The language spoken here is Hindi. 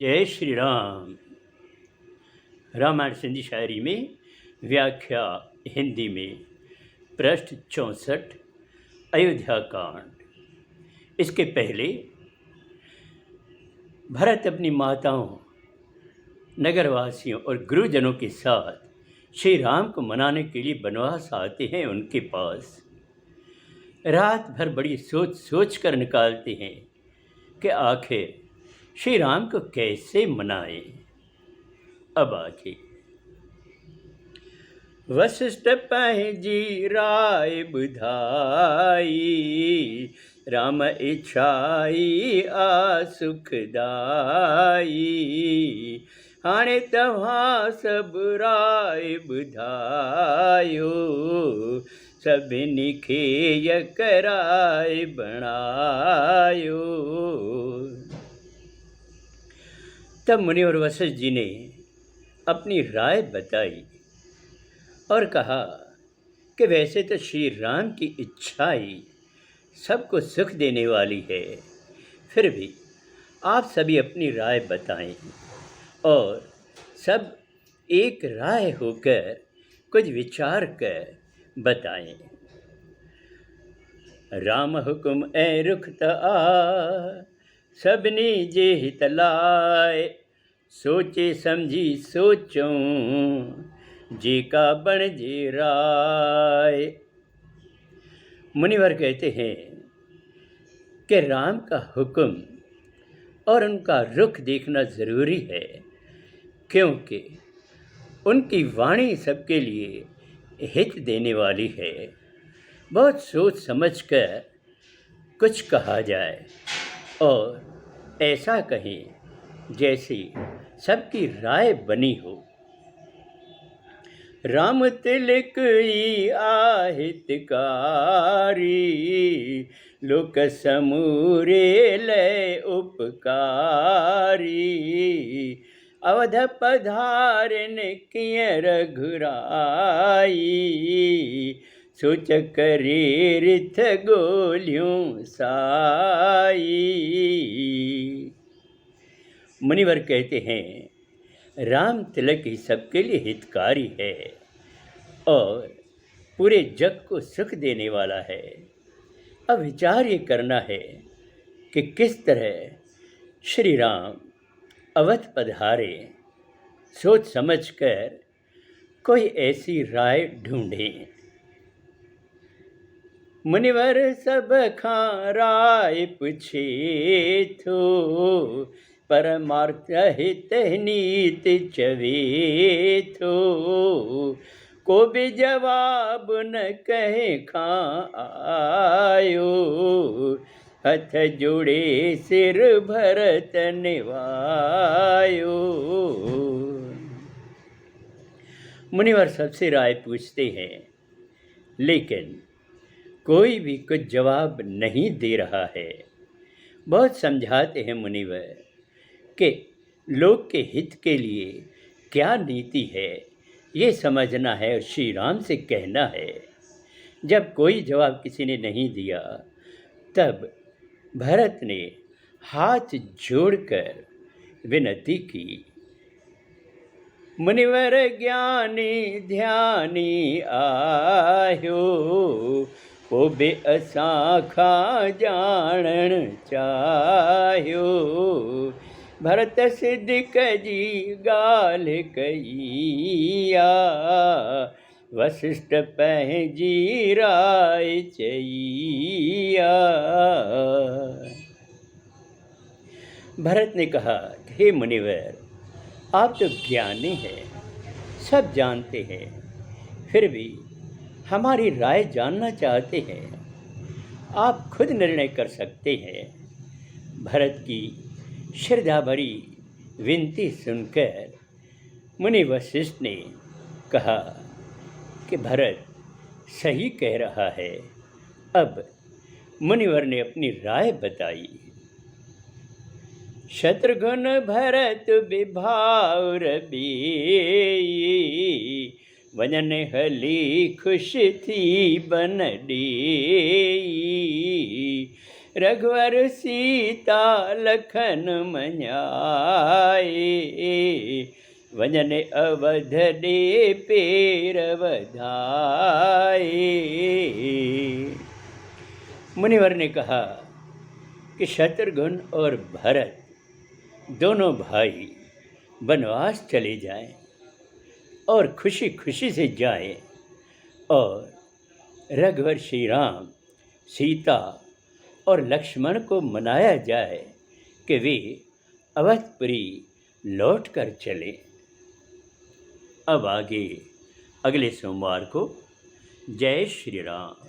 जय श्री राम। रामायण सिंधी शायरी में व्याख्या हिंदी में पृष्ठ 64 अयोध्या कांड। इसके पहले भरत अपनी माताओं, नगरवासियों और गुरुजनों के साथ श्री राम को मनाने के लिए बनवास आते हैं। उनके पास रात भर बड़ी सोच सोच कर निकालते हैं कि आखिर श्री राम को कैसे मनाएं। अब आगे वशिष्ठ पंहिंजी राय बुधाई, राम इच्छाई आ सुखदाई। हाणे तव्हां सब राय बुधायो, सभिनी खे यकराय बणायो। तब मुनिवर वशिष्ठ जी ने अपनी राय बताई और कहा कि वैसे तो श्री राम की इच्छा ही सबको सुख देने वाली है, फिर भी आप सभी अपनी राय बताएं और सब एक राय होकर कुछ विचार कर बताएं। राम हुकुम ऐं रुख त आ, सबनी जे हित लाए। सोचे समझी सोचूं, जेका बणजे राय। मुनिवर कहते हैं कि राम का हुक्म और उनका रुख देखना ज़रूरी है, क्योंकि उनकी वाणी सबके लिए हित देने वाली है। बहुत सोच समझ कर कुछ कहा जाए और ऐसा कहें जैसे सबकी राय बनी हो। राम तिलक ई आहितकारी, लोक समूरे लय उपकारी। अवध पधारन किय रघुराई, सोच करे रिथ गोलियों साई। मुनिवर कहते हैं राम तिलक ही सबके लिए हितकारी है और पूरे जग को सुख देने वाला है। अब विचार ये करना है कि किस तरह श्री राम अवध पधारे। सोच समझकर कोई ऐसी राय ढूंढें। मुनिवर सब खां राय पुछे थो, परमार्थ हित नीत चवे थो। को भी जवाब न कहे खां आयो, हथ जोड़े सिर भरत निवायो। मुनिवर सबसे राय पूछते हैं, लेकिन कोई भी कुछ जवाब नहीं दे रहा है। बहुत समझाते हैं मुनिवर कि लोक के हित के लिए क्या नीति है, ये समझना है और श्री राम से कहना है। जब कोई जवाब किसी ने नहीं दिया, तब भरत ने हाथ जोड़कर विनती की। मुनिवर ज्ञानी ध्यानी आयो, को बे असां खां जाणण चाहियो। भरत सिद्धिक जी ॻाल्हि कईया, वशिष्ठ पंहिंजी राय चईया। भरत ने कहा, हे मुनिवर, आप तो ज्ञानी हैं, सब जानते हैं, फिर भी हमारी राय जानना चाहते हैं। आप खुद निर्णय कर सकते हैं। भरत की श्रद्धा भरी विनती सुनकर मुनि वशिष्ठ ने कहा कि भरत सही कह रहा है। अब मुनिवर ने अपनी राय बताई। शत्रुघ्न भरत विभावर बेई, वञन हली खुश थी बन ॾेई। रघुवर सीता लखन मनाए, वजन अवध दे पेर बधाए। मुनिवर ने कहा कि शत्रुघ्न और भरत दोनों भाई वनवास चले जाएं और खुशी खुशी से जाएं, और रघुवर श्री राम, सीता और लक्ष्मण को मनाया जाए कि वे अवधपुरी लौट कर चले। अब आगे अगले सोमवार को। जय श्री राम।